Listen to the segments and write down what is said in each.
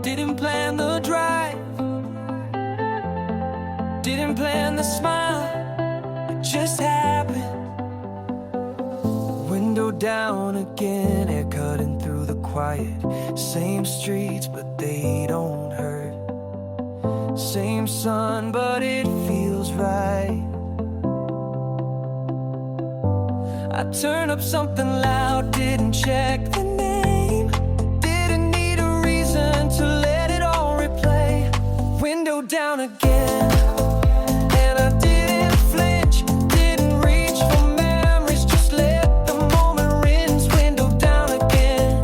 Didn't plan the drive, didn't plan the smile, it just happened. Window down again, air cutting through the quiet. Same streets, but they don't hurt. Same sun, but it feels right. I turn up something loud, didn't check the name. Didn't need a reason to let it all replay. Window down again, and I didn't flinch. Didn't reach for memories, just let the moment rinse. Window down again,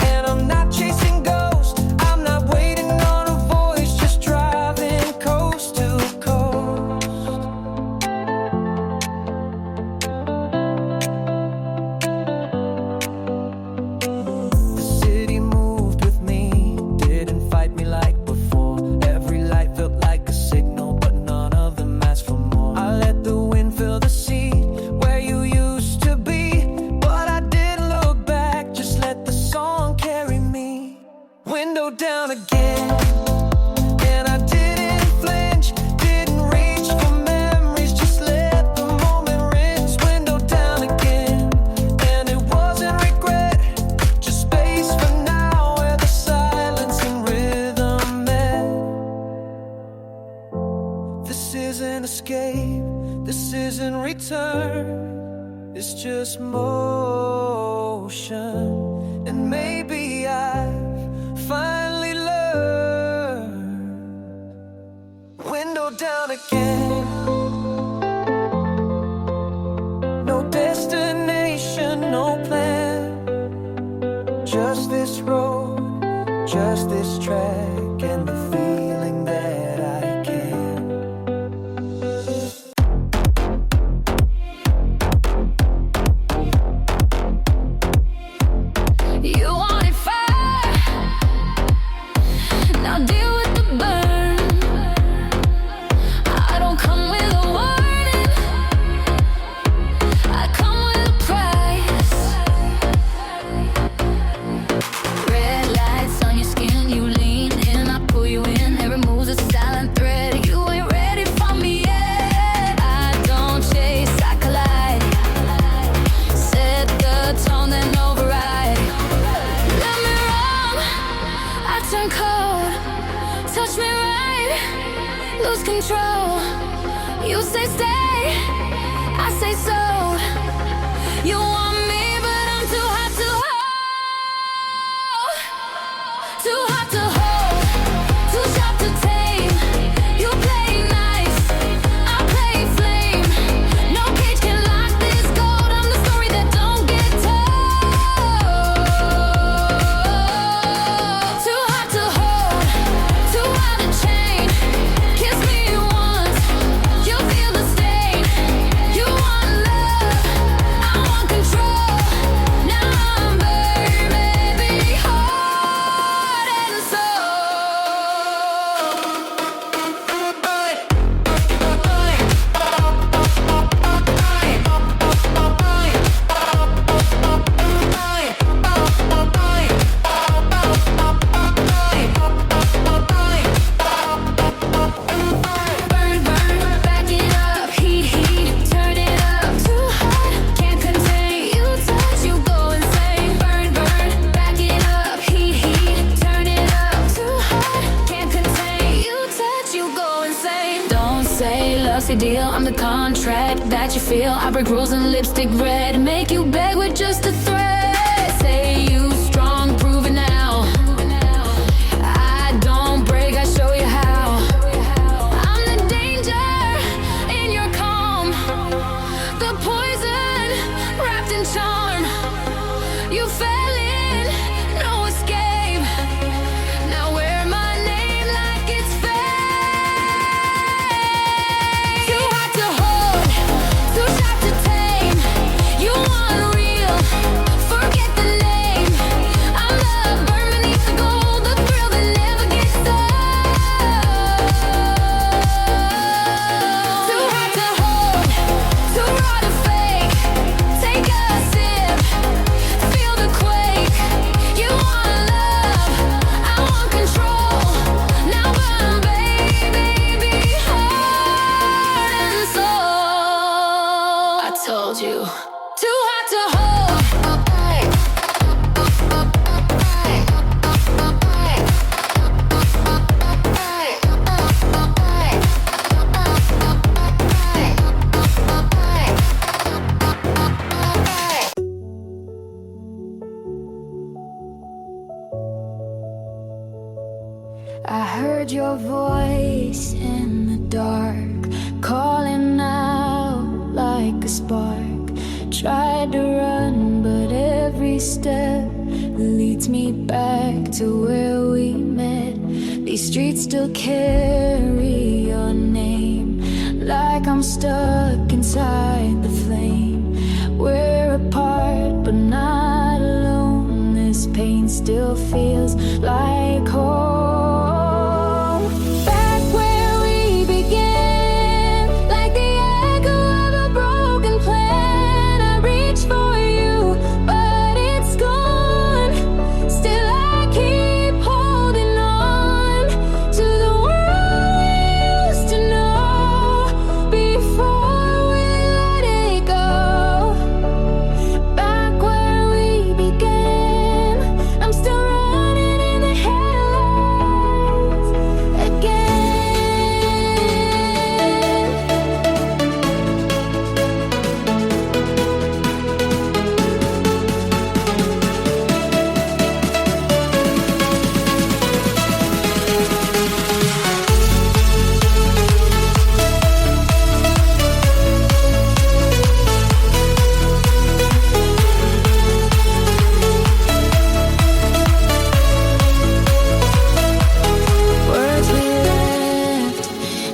and I'm not chasing ghosts. I'm not waiting on a voice, just driving coast to coast. The city moved with me, didn't fight me like before. Every light felt like a signal, but none of them asked for more. I let the wind fill the seat where you used to be, but I didn't look back, just let the song carry me. Window down again, and I didn't flinch. Didn't reach for memories, just let the moment rinse. Window down again, and it wasn't regret, just space for now, where the silence and rhythm met. This isn't escape, this isn't return, it's just motion. And maybe I've finally learned. Window down again, no destination, no plan, just this road, just this track, and the feeling that I can. You wanted fire, now deal with the burn. I don't come with a warning, I come with a price. Red lights on your skin, you lean in, I pull you in. Every move's a silent thread, you ain't ready for me yet. I don't chase, I collide. Set the tone, then override. Let me wrong, I turn cold. Touch me right, lose control. You say stay, I say so. You want me, but I'm too hot to hold. Too hot to hold, too sharp to tame. You play nice, I play flame. No cage can lock this gold. I'm the story that don't get told. Too hot to hold, too hard to chain. Kiss me once, you feel the stain. You want love, I want control. Now I'm burned, baby, heart and soul. Burn, burn, back it up. Heat, heat, turn it up. Too hot, can't contain. You touch, you go insane. Burn, burn, back it up. Heat, heat, turn it up. Too hot, can't contain. You touch, you go insane. Don't say love's a deal, I'm the contract that you feel. I break rules and lipstick red, make you beg with just a thread. Say you strong, prove it now. I don't break, I show you how. I'm the danger in your calm, the poison wrapped in charm. You fell in, no escape. Now wear my name like it's fake. Too hot to hold, too sharp to tame. You want real, forget the name. told you. Too hot to hold. I heard your voice in the dark, calling out like a spark. Tried to run, but every step leads me back to where we met. These streets still carry your name, like I'm stuck inside the flame. We're apart, but not alone. This pain still feels like home.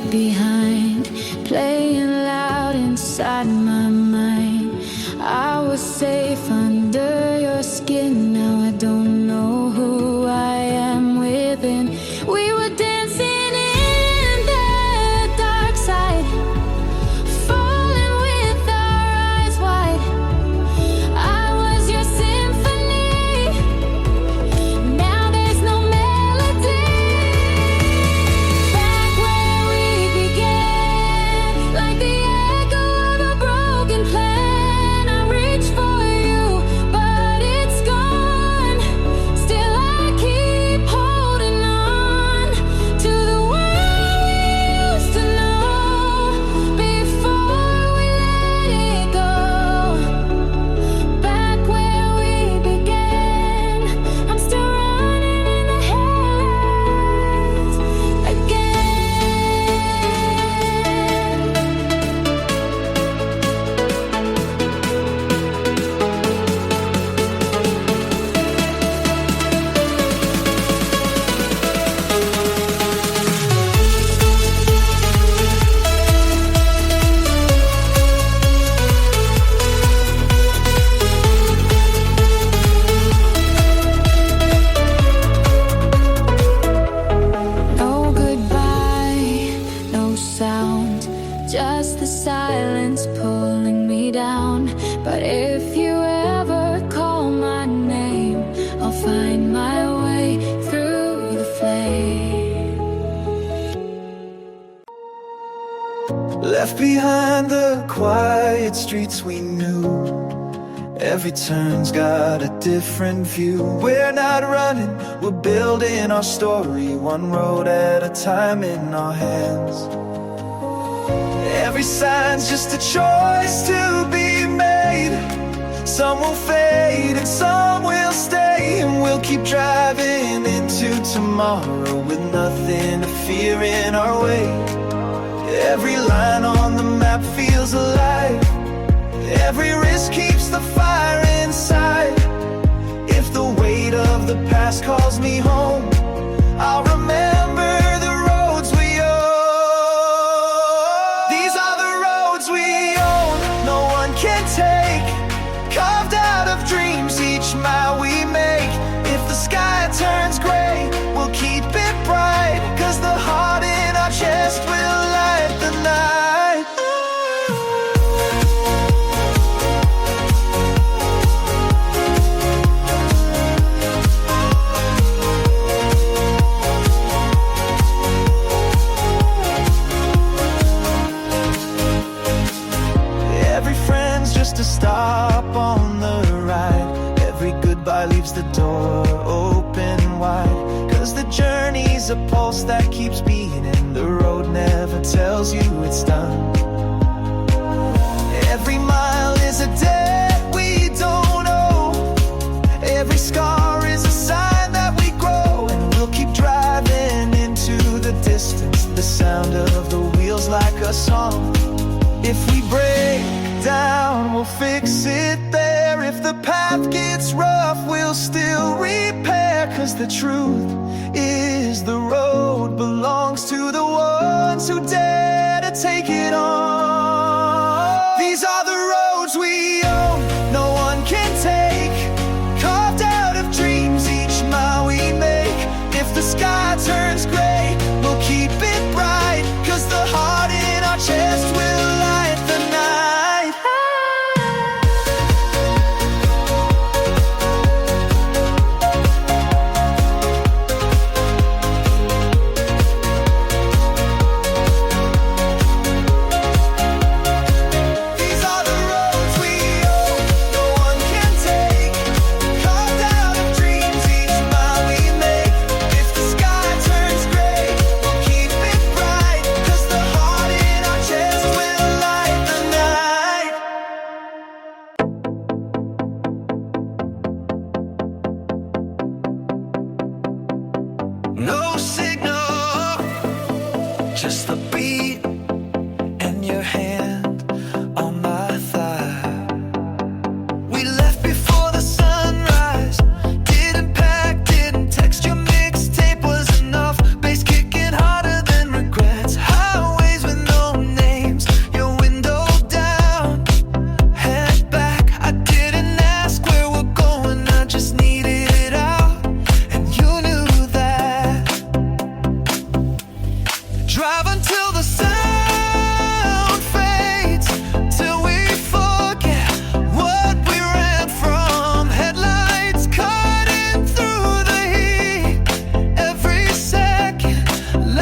Behind, playing loud inside my mind. I was safe under your skin. Now I don't know who I am within. We were dancing in the dark side, falling with our eyes wide. I was your symphony. Now there's no melody. Back where we began, like the echo of a broken plan. I reach for you, but it's gone. Still I keep holding on to the world we used to know before we let it go. Back where we began, I'm still running in the headlights again. No goodbye, no sound, just the silence pulling me down. But if you ever call my name, I'll find my way through the flame. Left behind the quiet streets we knew. Every turn's got a different view. We're not running, we're building our story, one road at a time in our hands. Every sign's just a choice to be made. Some will fade and some will stay, and we'll keep driving into tomorrow with nothing to fear in our way. Every line on the map feels alive. Every risk keeps the fire inside. If the weight of the past calls me home, I'll remember the roads we own. These are the roads we own, no one can take. Carved out of dreams, each mile we make. If the sky turns gray, we'll keep it bright, 'cause the heart in our chest will light the night. Every friend's to stop on the ride. Every goodbye leaves the door open wide. 'Cause the journey's a pulse that keeps beating. The road never tells you it's done. Every mile is a debt we don't owe. Every scar is a sign that we grow. And we'll keep driving into the distance. The sound of the wheels like a song. If we break down, we'll fix it there. If the path gets rough, we'll still repair. 'Cause the truth is the road belongs to the ones who dare to take it on. These are the roads we own, no one can take. Carved out of dreams each mile we make. If the sky turns gray, we'll keep it bright. 'Cause the heart in our chest will light the night. These are the roads we own, no one can take. Carved out of dreams each mile we make. If the sky turns gray, we'll keep it bright. 'Cause the heart in our chest will light the night. No signal, just the beat and your hand on my thigh. We left before the sunrise. Didn't pack, didn't text. Your mixtape was enough. Bass kicking harder than regrets. Highways with no names. Your window down, head back. I didn't ask where we're going. I just needed it out, and you knew that. Drive until the sound fades, till we forget what we ran from. Headlights cutting through the heat. Every second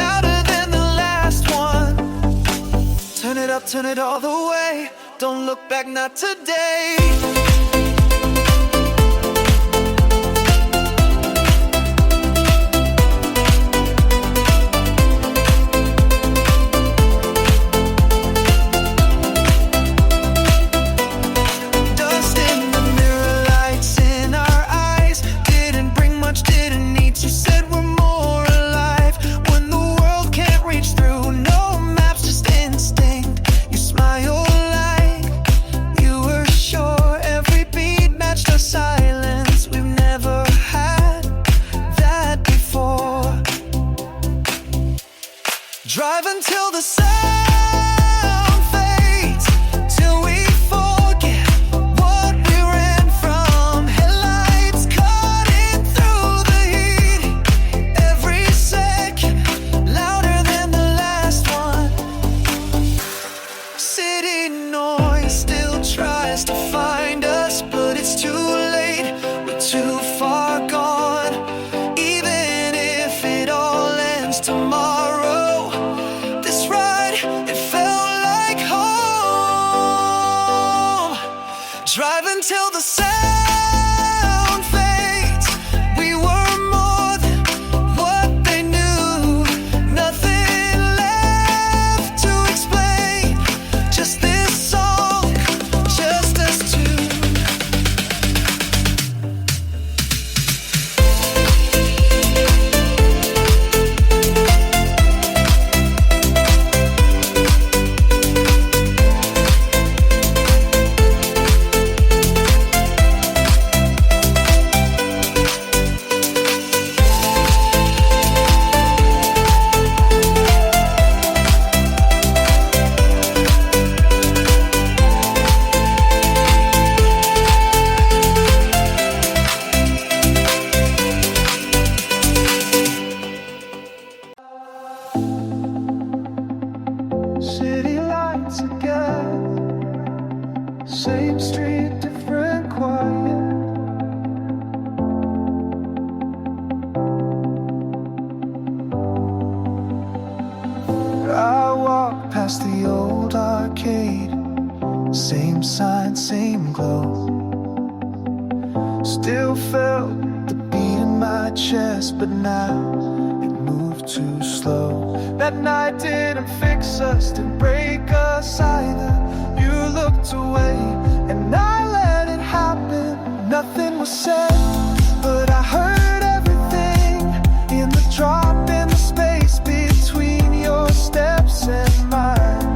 louder than the last one. Turn it up, turn it all the way. Don't look back, not today. Dust in the mirror, lights in our eyes. Didn't bring much, didn't need. You said we're more alive when the world can't reach through. No maps, just instinct. You smile like you were sure. Every beat matched our silence. We've never had that before. Drive until the sound fades, till we forget what we ran from. Headlights cutting through the heat. Every second louder than the last one. City noise still tries to find us, but it's too late. We're too far gone. Even if it all ends tomorrow, this ride, it felt like home. Drive until the sound fades. We were more than what they knew. Nothing left to explain. Just this song, just us two. same glow. Still felt the beat in my chest, but now it moved too slow. That night didn't fix us, didn't break us either. You looked away and I let it happen. Nothing was said, but I heard everything in the drop in the space between your steps and mine.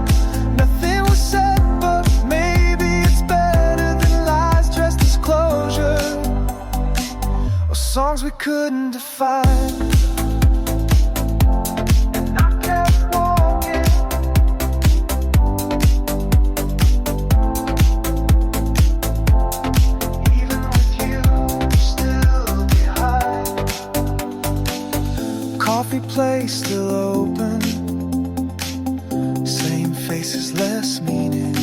Nothing was said, but maybe it's better than lies dressed as closure, or songs we couldn't define. And I kept walking, even with you still behind. Coffee place still open, same faces, less meaning.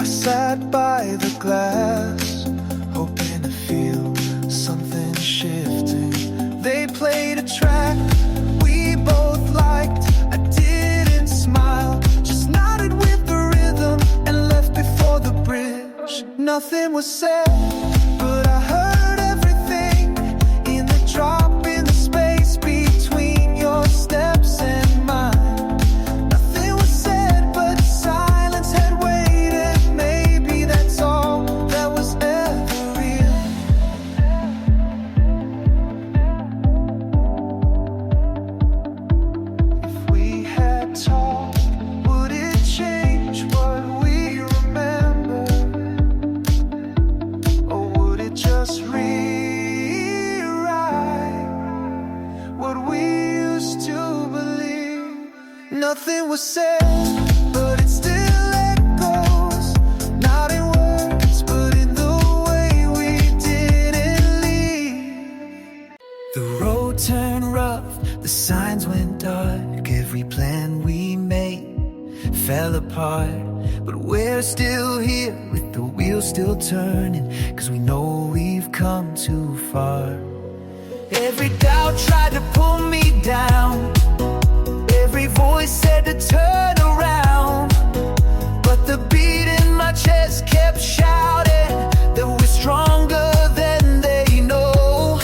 I sat by the glass, hoping to feel something shifting. They played a track we both liked. I didn't smile, just nodded with the rhythm and left before the bridge. Nothing was said, but I heard everything in the drop in the space between your steps and mine. Nothing was said, but silence had waited. Maybe that's all that was ever real. If we had talked, would it change what we remember? Or would it just rewrite what we used to believe? Nothing was said, but it still echoes, not in words, but in the way we didn't leave. The road turned rough, the signs went dark, every plan we made fell apart. But we're still here with the wheels still turning, 'cause we know we've come too far. Every doubt tried to pull me down, every voice said to turn around, but the beat in my chest kept shouting that we're stronger than they know.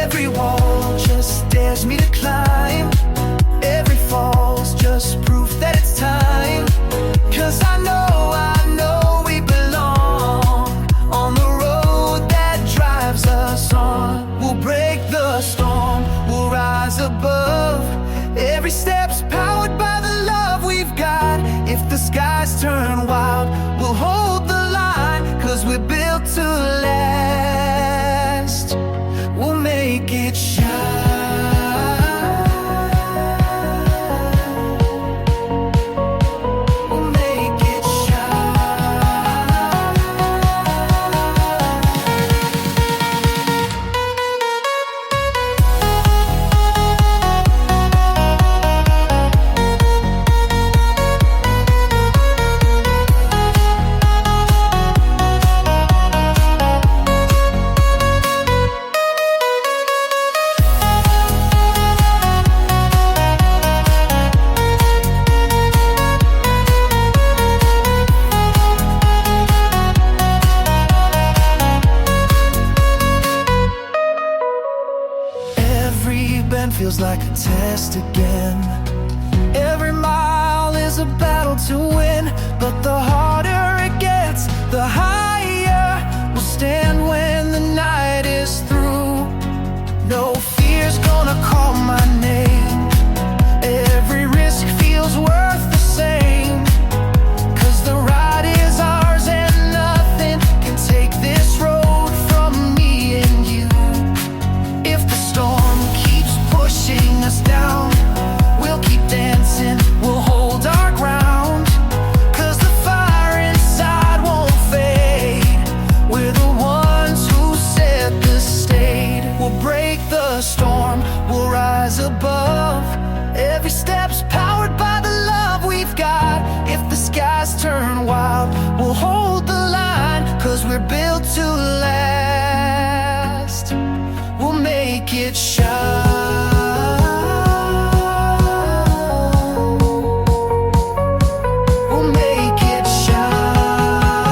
Every wall just dares me to climb, every fall's just proof that it's time. 'Cause I know we belong on the road that drives us on. We'll break the storm, we'll rise above. Every step's powered by the love we've got. If the skies turn wild, we'll hold the line, 'cause we're built to last. We'll make it shine. We'll make it shine. Every bend feels like a test again. Every mile is a battle to win, but the harder it gets, the higher we'll stand when the night is through. No fear's gonna call my name, every risk feels worth the same. 'Cause the ride is ours and nothing can take this road from me and you. If the storm keeps pushing us down, we'll keep dancing, we'll hold our ground. 'Cause the fire inside won't fade, we're the ones who set the stage. We'll break the storm, we'll rise above. Every step's powered by the love we've got. If the skies turn wild, we'll hold the line, 'cause we're built to last. We'll make it shine. We'll make it shine.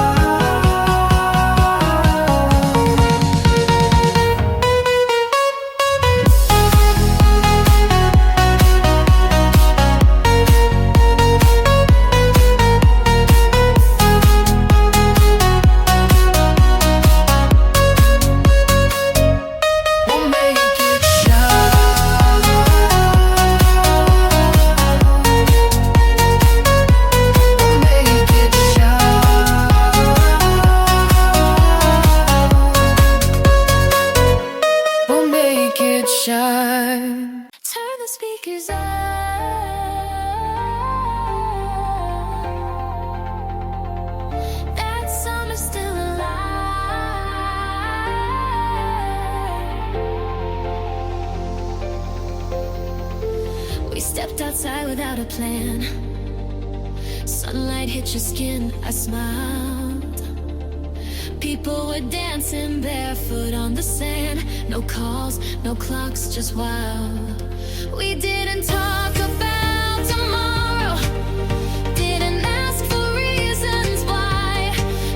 outside without a plan. Sunlight hit your skin, I smiled. People were dancing barefoot on the sand. No calls, no clocks, just wild. We didn't talk about tomorrow, didn't ask for reasons why.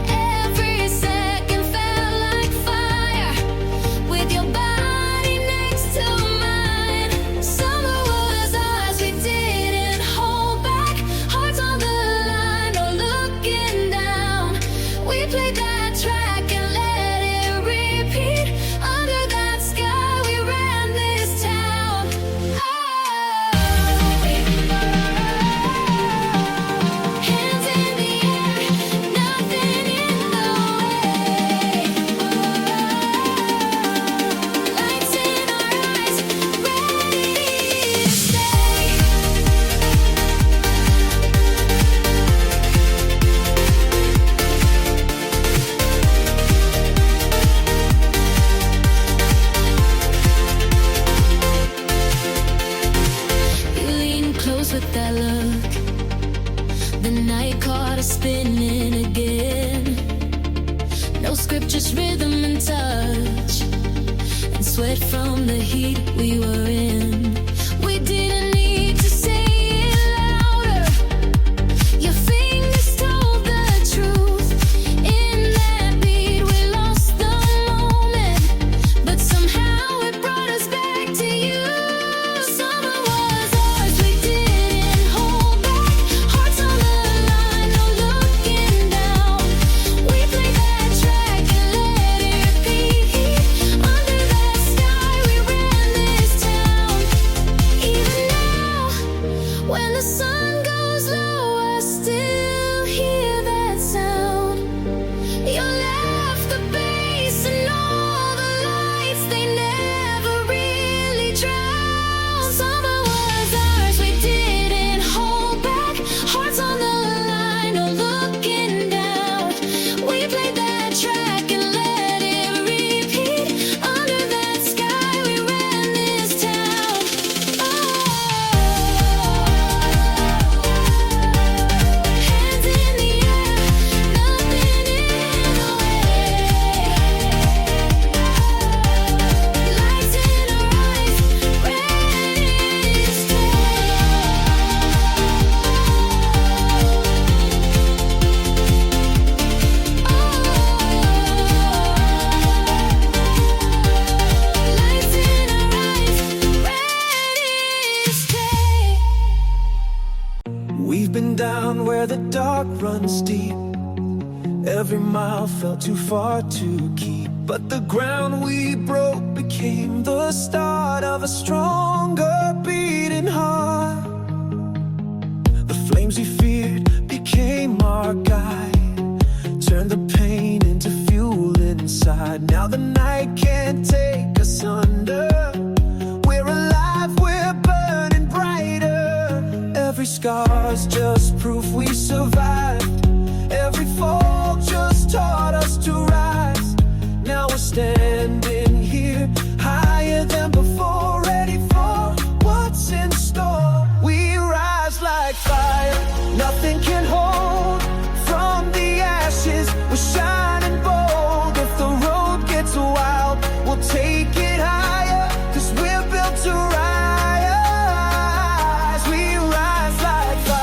Every second felt like fire, with your body next to mine. Summer was ours, we didn't hold back. Hearts on the line, no looking down. We played that track and let it repeat. Under that sky, we ran this town. Hands in the air, nothing in the way. Lights in our eyes, ready to stay. You lean close with that look. The night caught us spinning again. No script, just rhythm and touch, and sweat from the heat we were in. We didn't need to say it louder. Your fingers told the truth. In that beat, we lost the moment, but somehow it brought us back to you. Summer was ours, we didn't hold back. Hearts on the line, no looking down. We played that track and let it repeat. Under that sky, we ran this town. Even now, when the sun goes low, I still hear that sound. You left the bass and all the lights, they never really drowned. Summer was ours, we didn't hold back. Hearts on the line, no looking down. We played that track and let it repeat. Under that sky, we ran this town. Hands in the air, nothing in the way. Lights in our eyes, ready to stay. Lights in our eyes, ready to stay. We've been down where the dark runs deep. Every mile felt too far to keep, but the ground we broke became the start of a stronger beating heart. The flames we feared became our guide, turned the pain into fuel inside. Now the night can't take us under. We're alive, we're burning brighter. Every scar's just proof we survived. Every fall just taught us to rise. Now we're standing here, higher than before, ready for what's in store. We rise like fire, nothing can hold. From the ashes, we're shining bold. If the road gets wild, we'll take it higher, 'cause we're built to rise. We rise like fire.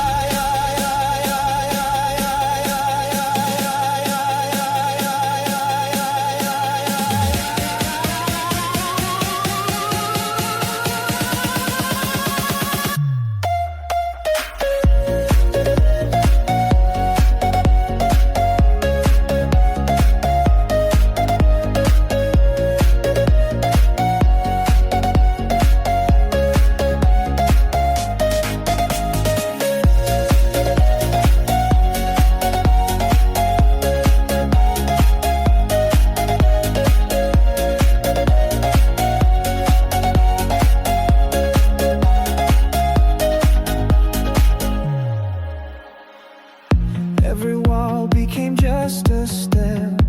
Every wall became just a step.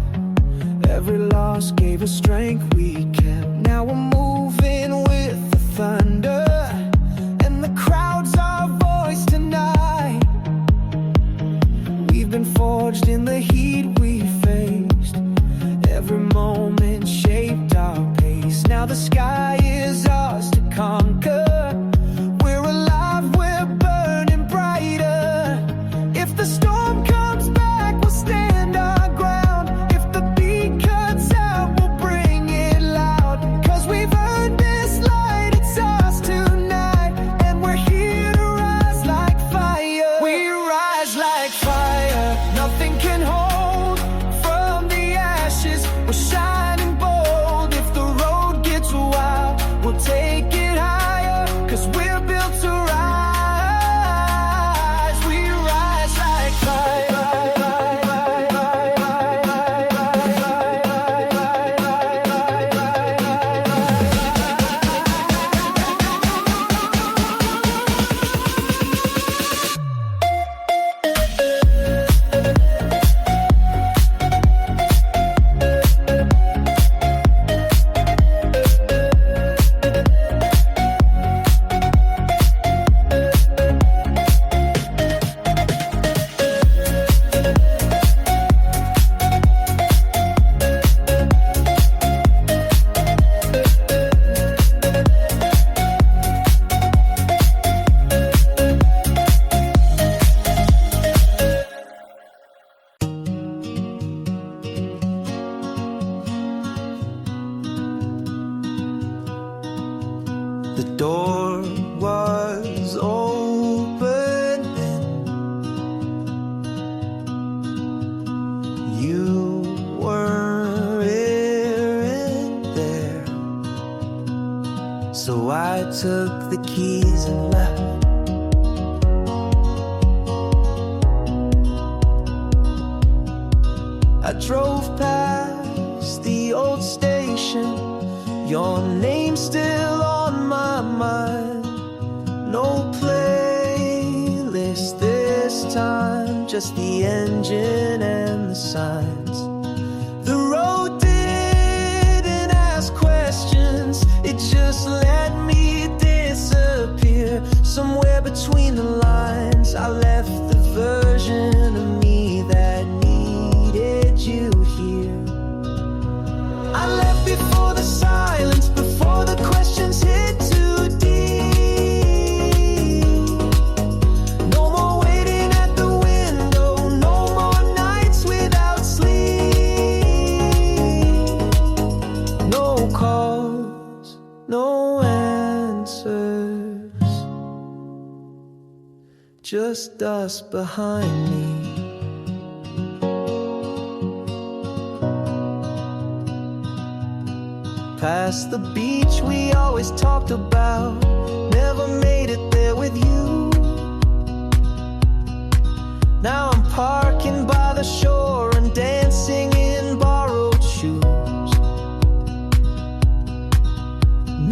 Every loss gave us strength we kept. Now we're moving with the thunder, and the crowds are The door was open then. You weren't there. So I took the keys and left. I drove past the old station, your name still on my mind. No playlist this time, just the engine and the signs. The road didn't ask questions, it just let me disappear. Somewhere between the lines, I left the version of me that needed you here. I left before the silence, before the questions hit too deep. No more waiting at the window, no more nights without sleep. No calls, no answers, just dust behind me. Past the beach we always talked about, never made it there with you. Now I'm parking by the shore and dancing in borrowed shoes.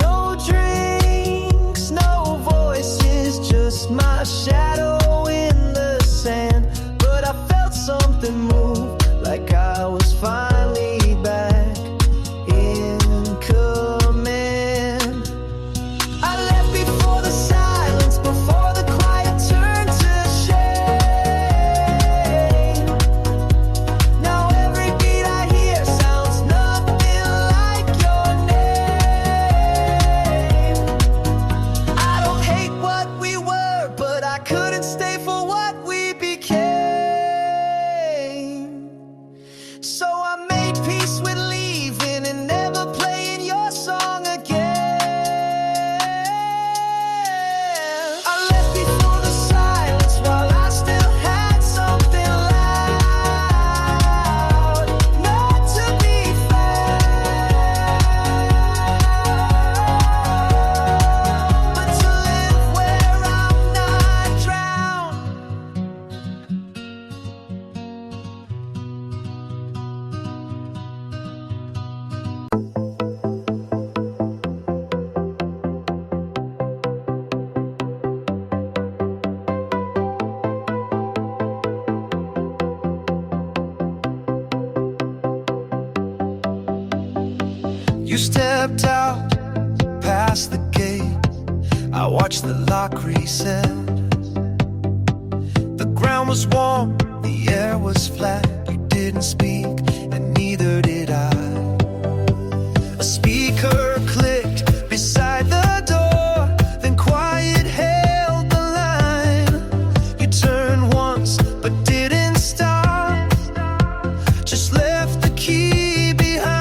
No drinks, no voices, just my shadow in the sand. But I felt something move, like I was finally back in command. I left before the silence, before the quiet turned to shame. Now every beat I hear sounds nothing like your name. I don't hate what we were, but I couldn't stay for what we became. So I made peace with leaving and never playing your song again. I left before the silence while I still had something loud. Not to be found, but to live where I'm not drowned. You stepped out past the gate, I watched the lock reset. The ground was warm, the air was flat. You didn't speak, and neither did I. A speaker clicked beside the door, then quiet held the line. You turned once, but didn't stop, just left the key behind.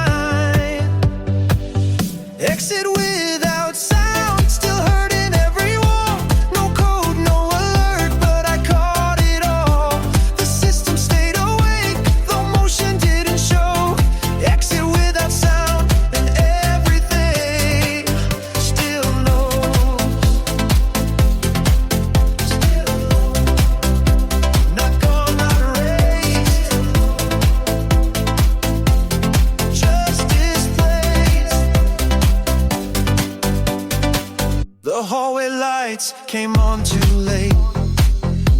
Exit without sound, still hurting every wall. No code, no alert, but I caught it all. The system stayed awake, though motion didn't show. Exit without sound, and everything still knows. Still not gone, not erased, just displaced. The hallway lights came on too late.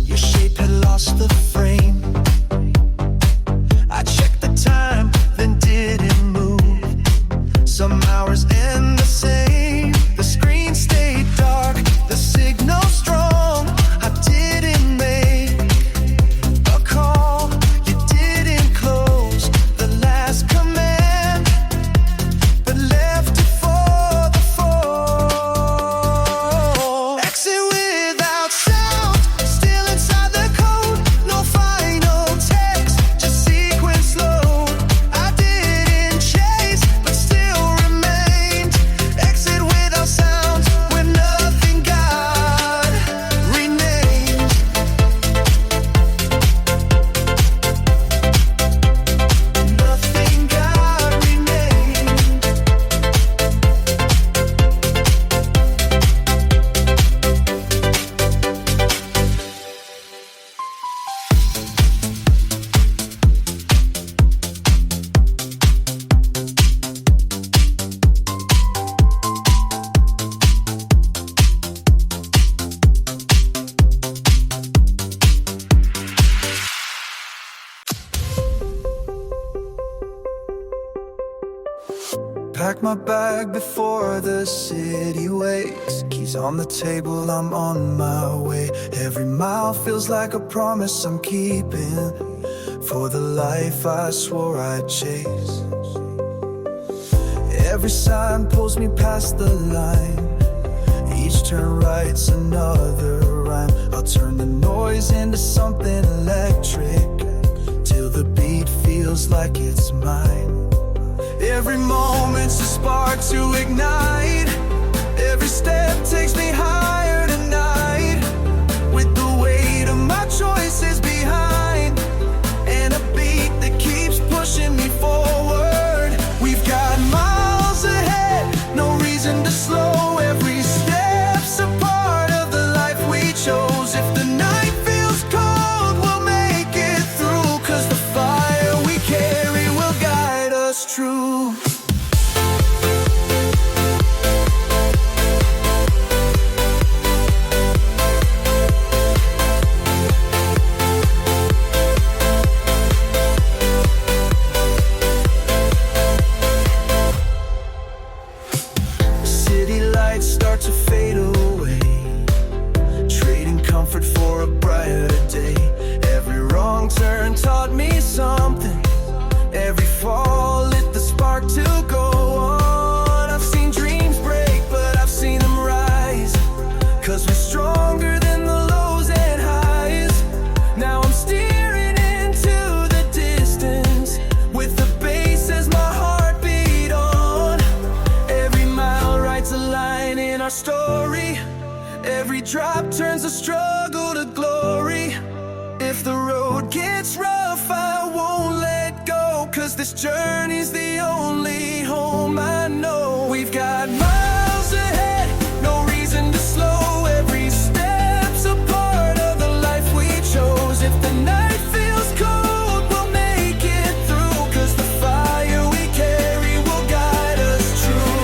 Your shape had lost the frame. I checked the time, then didn't move. Some hours end the same. The screen stayed dark, the signal strong. I didn't make a call, you didn't close the last command, but left it for the fall. Exit without sound, still inside the code. No final pack my bag before the city wakes. Keys on the table, I'm on my way. Every mile feels like a promise I'm keeping, for the life I swore I'd chase. Every sign pulls me past the line. Each turn writes another rhyme. I'll turn the noise into something electric, till the beat feels like it's mine. Every moment's a spark to ignite. Every step takes me higher tonight, with the weight of my choices behind, and a beat that keeps pushing me forward. We've got miles ahead, no reason to slow. Every step's a part of the life we chose. If the night feels cold, we'll make it through, 'cause the fire we carry will guide us true. City lights start to fade away, trading comfort for a brighter day. Every wrong turn taught me something. Every fall lit the spark to go on. I've seen dreams break, but I've seen them rise, 'cause we're stronger than the lows and highs. Now I'm steering into the distance, with the bass as my heartbeat on. Every mile writes a line in our story. Every drop turns a struggle to glory. If the road gets rough, I won't let go, 'cause this journey's the only home I know. We've got miles ahead, no reason to slow. Every step's a part of the life we chose. If the night feels cold, we'll make it through, 'cause the fire we carry will guide us true.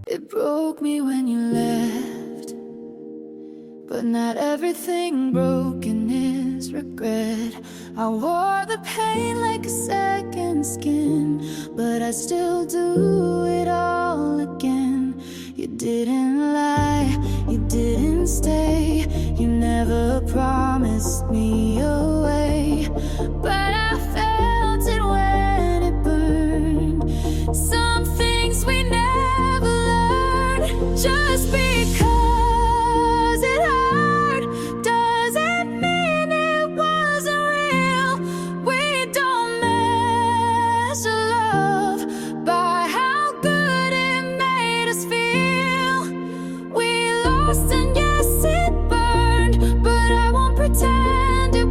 It broke me when you left, but not everything broken is regret. I wore the pain like a second skin, but I still do it all again. You didn't lie, you didn't stay, you never promised me away, but I felt it when it burned. Some things we never learned. Just because it hurt doesn't mean it wasn't real. We don't measure love by how good it made us feel. We lost and yes it burned, but I won't pretend it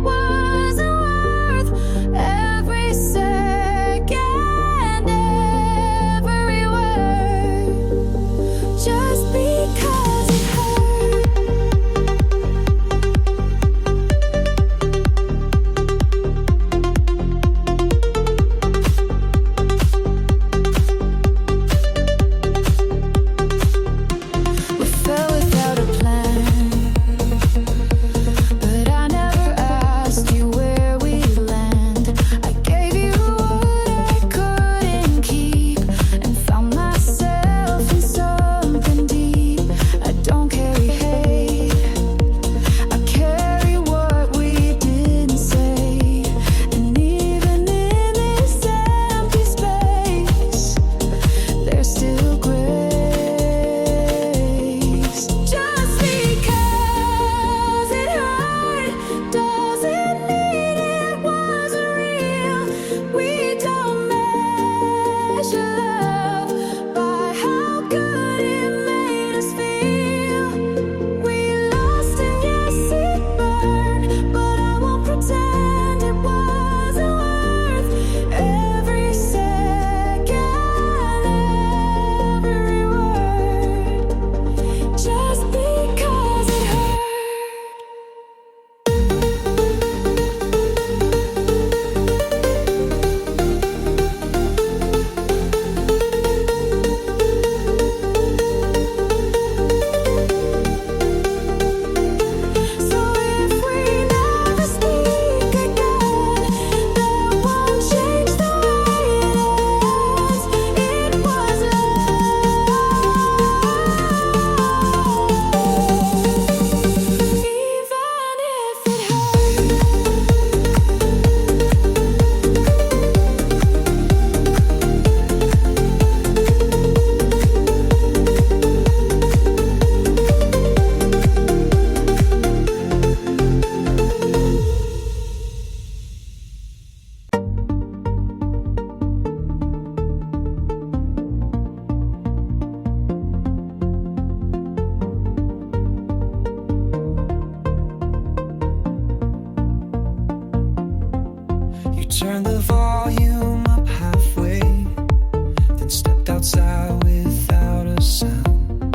You turned the volume up halfway, then stepped outside without a sound.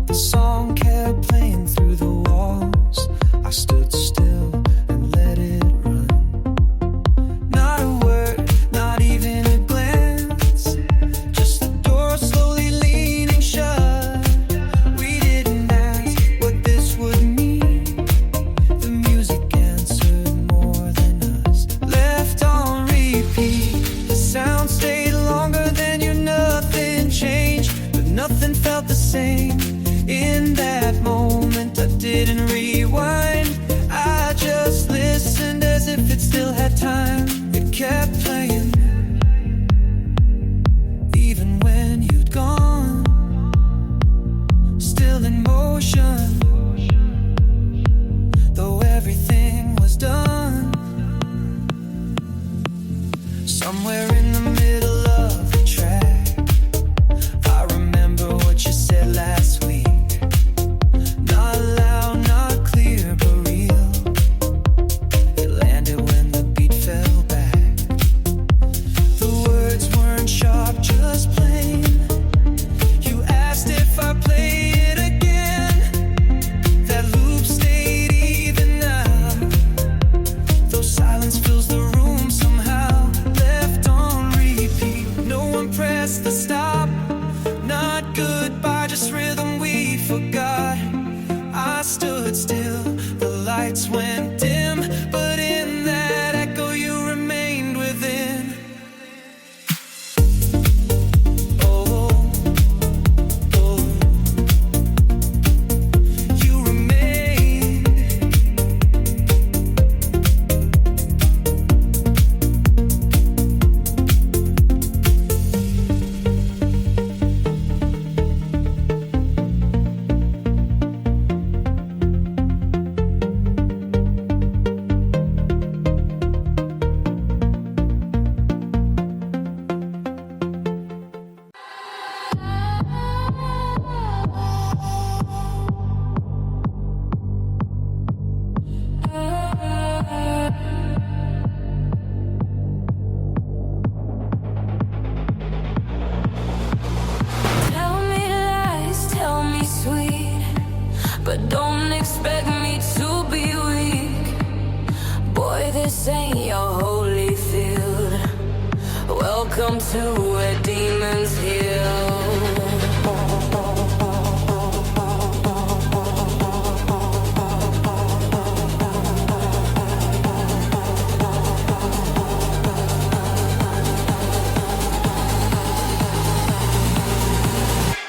The song kept playing through the walls. I stood still and let it run. Not a word, not even a glance, just the door slowly leaning shut. We didn't ask what this would mean. The music answered more than us. Left on repeat, the sound stayed longer than you. Nothing changed, but nothing felt the same. In that moment I didn't rewind, I just listened as if it still had time. It kept playing, even when you'd gone, still in motion, though everything was done. Somewhere in the middle of the track, I remember what you said last week. Not loud, not clear, but real. It landed when the beat fell back. The words weren't sharp, just plain. You asked if I play it again. That loop stayed even now, though silence fills the room somehow. Left on repeat, no one pressed the stop. Not goodbye, just rhythm we forgot. I stood still, the lights went dim, but in that echo you remained within. Oh, oh, you remained. Tell me lies, tell me sweet, but don't expect me to be weak. Boy, this ain't your holy field. Welcome to where demons heal.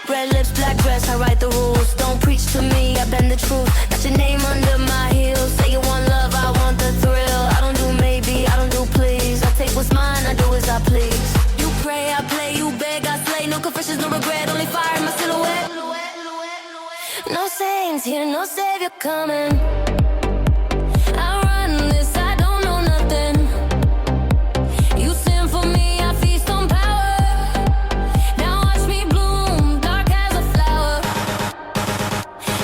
Red lips, black dress, I write the rules. Don't preach to me, I bend the truth. Got your name under my heels. Say you want love, I want the thrill. I don't do maybe, I don't do please. I take what's mine, I do as I please. You pray, I play, you beg, I slay. No confessions, no regret, only fire in my silhouette. No saints here, no savior coming. I run this, I don't know nothing. You sin for me, I feast on power. Now watch me bloom, dark as a flower.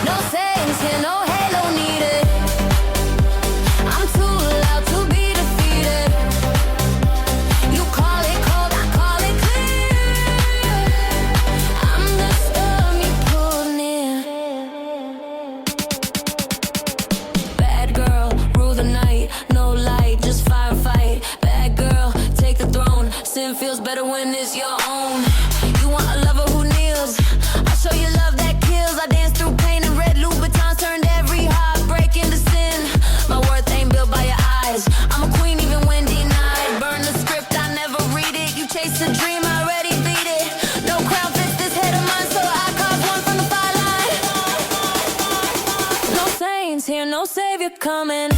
No saints here, no halo needed. I'm too loud to be defeated. You call it cold, I call it clear. I'm the storm you pulled near. Bad girl, rule the night. No light, just firefight. Bad girl, take the throne. Sin feels better when it's your own. You want a lover who kneels. I'll show you love that kills. I dance through pain and red Louboutins turned every heartbreak into sin. My worth ain't built by your eyes. I'm a queen even when denied. Burn the script, I never read it. You chase a dream, I already beat it. No crown fits this head of mine, so I carve one from the fire line. No saints here, no savior coming.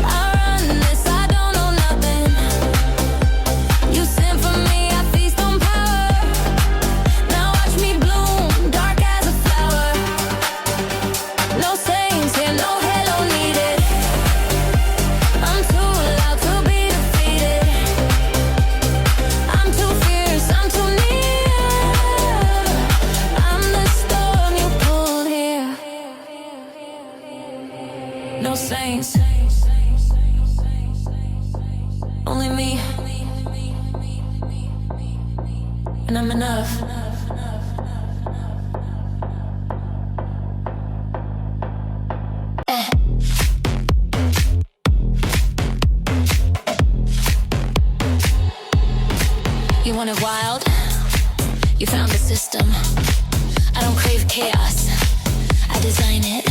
I run this, I don't know nothing. You sin for me, I feast on power. Now watch me bloom, dark as a flower. No saints here, no halo needed. I'm too loud to be defeated. I'm too fierce, I'm too near. I'm the storm you pulled here. No saints. only me, and I'm enough. You want it wild? You found the system. I don't crave chaos, I design it.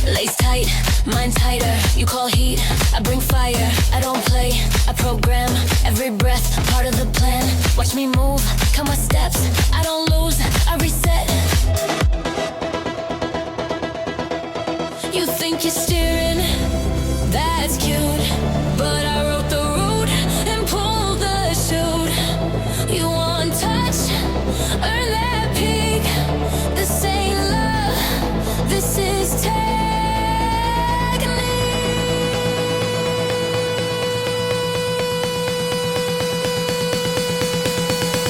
Lace tight, mind tighter. You call heat, I bring fire. I don't play, I program. Every breath, part of the plan. Watch me move, count my steps. I don't lose, I reset. You think you're steering? That's cute, but I wrote the route and pulled the chute. You want touch? Earn that peak. This ain't love, this is technique.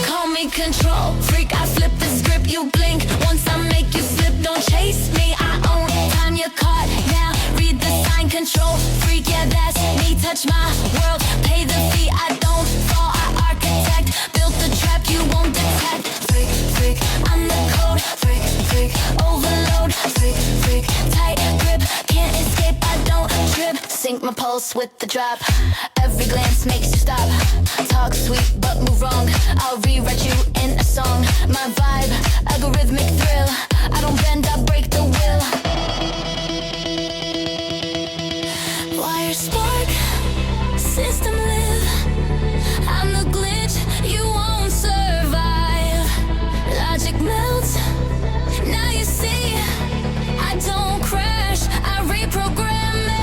Call me control freak, I flip the script, you blink. Once I make you slip, don't chase me, I own time, you're caught now. Read the sign, control freak, yeah, that's me. Touch my world, pay the fee, I don't fall, I architect. Built the trap, you won't detect. Freak, freak, I'm the code. Freak, freak, overload. Freak, freak, tight grip, can't escape, I don't trip. Sync my pulse with the drop. Every glance makes you stop. Talk sweet, but move wrong. I'll rewrite you in a song. My vibe, algorithmic thrill. I don't bend, I break the will. Wire spark, system live. I'm the glitch, you won't survive. Logic melts, now you see. I don't crash, I reprogram it.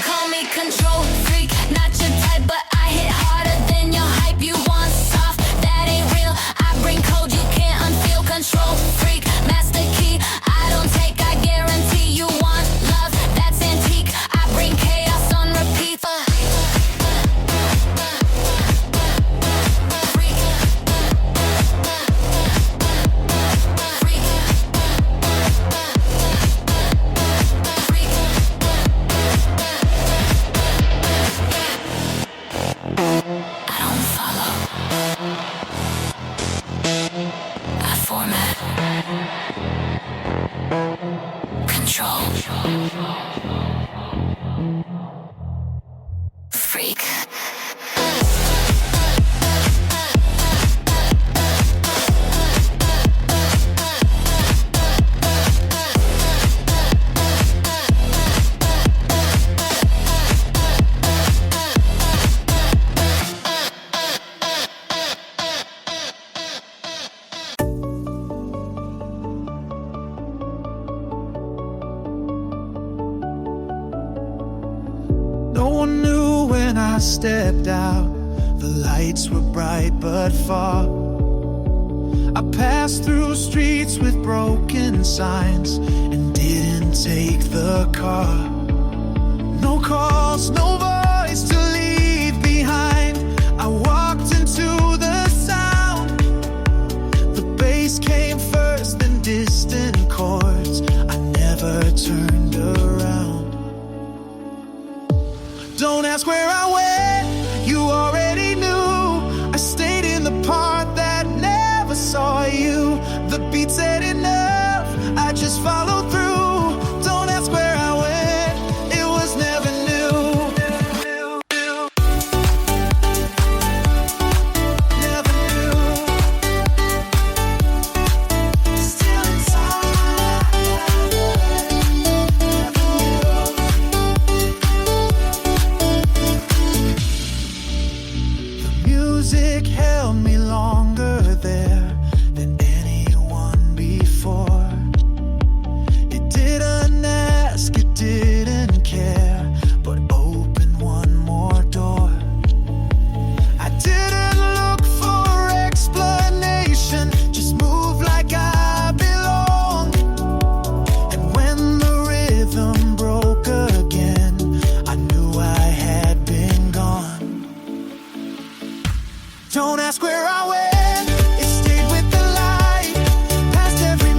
Call me control freak, not your type, but I hit harder than your hype. You want soft, that ain't real. I bring code you can't unfeel. Control freak, master key. I don't take, I guarantee. You want love, that's antique. I bring chaos on repeat. Freak. Freak. Freak. I don't follow, I format. Control. Freak. No one knew when I stepped out. The lights were bright but far. I passed through streets with broken signs and didn't take the car. No calls, no voice to leave behind. I walked into the sound. The bass came first, then distant chords. I never turned around. Don't ask where I went, you already knew. I stayed in the part that never saw you. The beat said enough, I just followed through. Don't ask where I went, it was never new. Never knew. Still inside. Never knew. The music held me longer there than anyone before. It didn't ask, it didn't care, but opened one more door. I didn't look for explanation, just move like I belonged. And when the rhythm broke again, I knew I had been gone. Don't ask where I went, it stayed with the light. Past every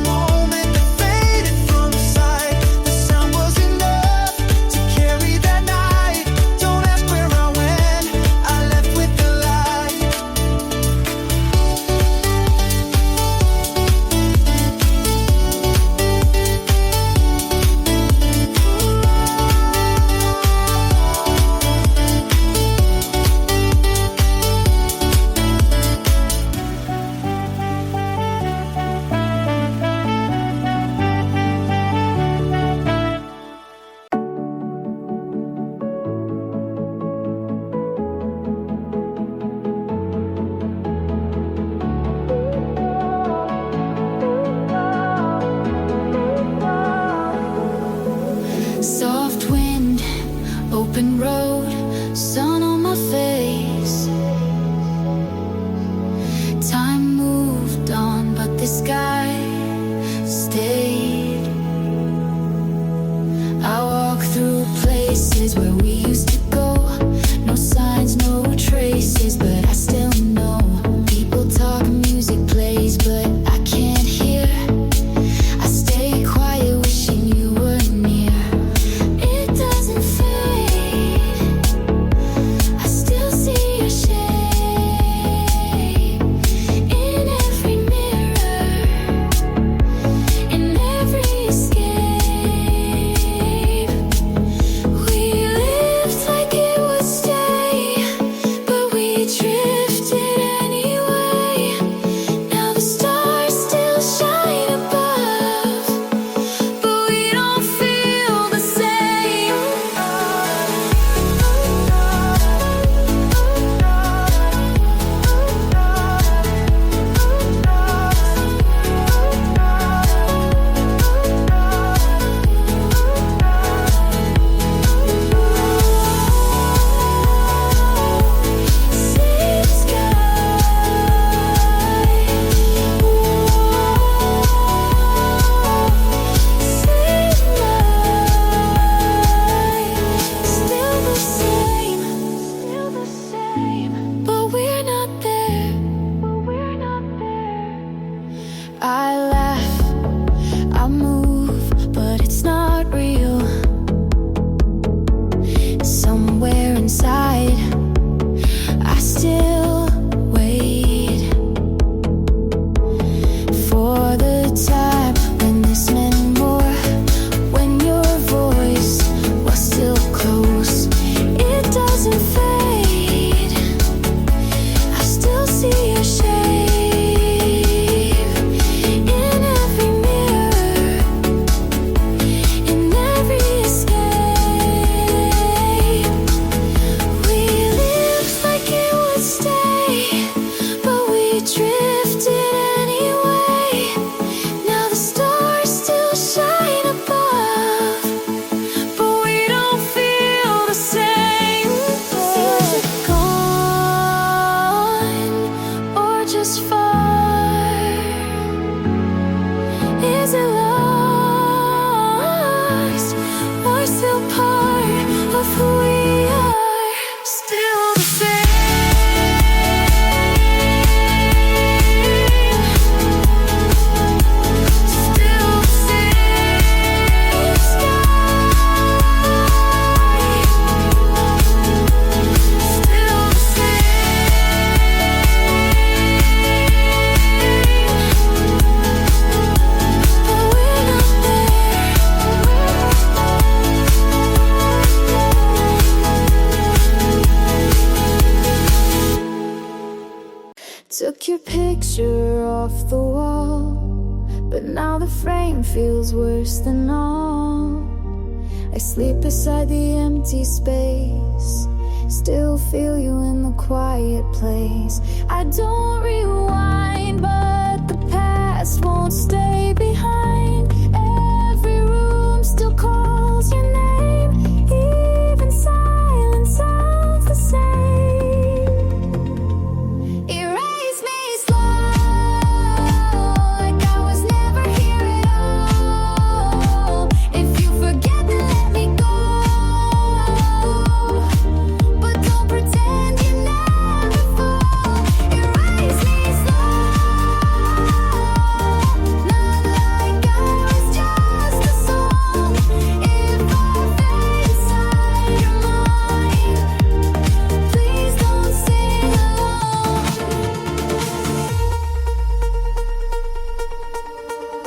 just far? Is it lost or still part of who we are? Still the same. Still the same sky. Still the Took your picture off the wall, but now the frame feels worse than all. I sleep beside the empty space, still feel you in the quiet place. I don't rewind, but the past won't stay behind. Every room still calls your name, even silence sounds the same. Erase me slow, like I was never here at all. If you forget, then let me go, but don't pretend you never fall. Erase me slow, not like I was just a song. If I fade inside your mind, please don't sing along.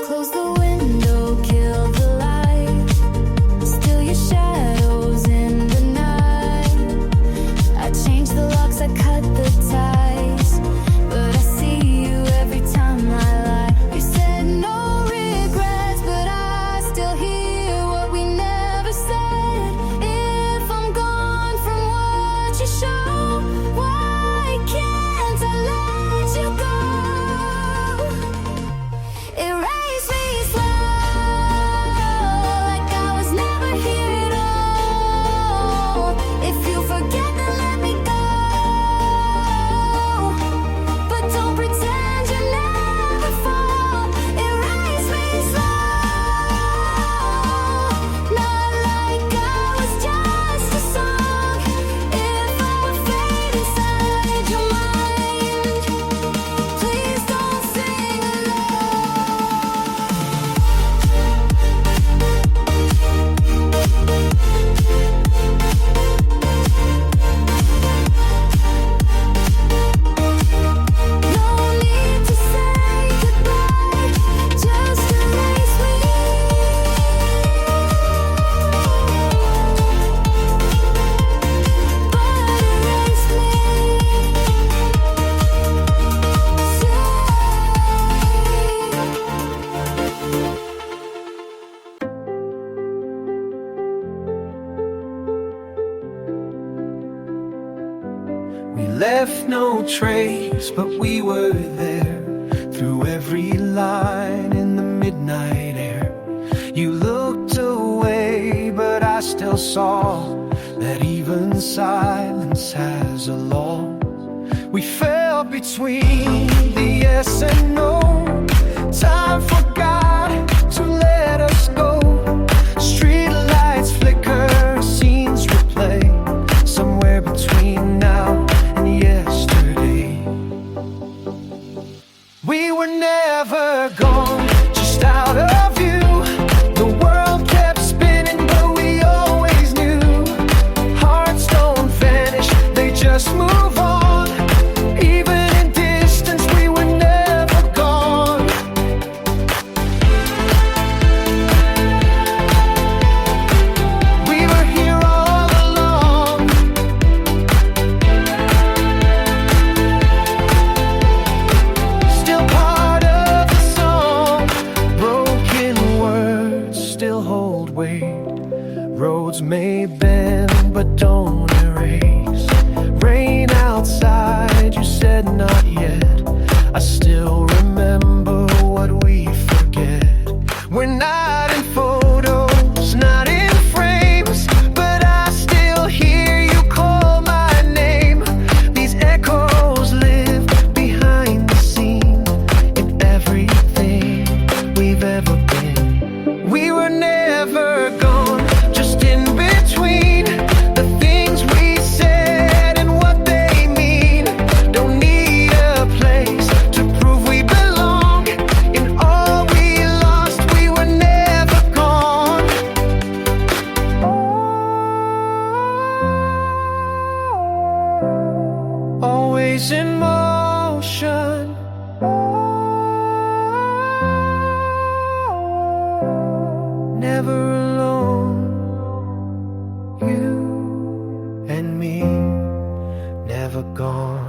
Close the window, kill the light, still your shadows in the night. I changed the locks, I cut the ties, but I see you every time I lie. You said no regrets, but I still hear what we never said. If I'm gone from what you show, why can't I let you go? Erase me slow, like I was never here at all. If you forget, then let me go, but don't pretend you never fall. Erase me slow, not like I was just a song. If I fade inside your mind, please don't sing No need to say goodbye, just erase me. But erase me. We left no trace, but we were there through every line in the midnight air. You looked away, but I still saw that even silence has a law. We fell between the yes and no. Time forgot to let us go. Street lights flicker, scenes replay, somewhere between now and yesterday. We were never gone, just out of view. The world kept spinning, but we always knew. Hearts don't vanish, they just move on. Even in distance, we were never gone. We were here all along. Still part of the song. Broken words still hold weight. Roads may bend, but don't erase. Rain outside, you said not yet. I still remember what we forget. We're not in photos, not in frames, but I still hear you call my name. These echoes live behind the never gone.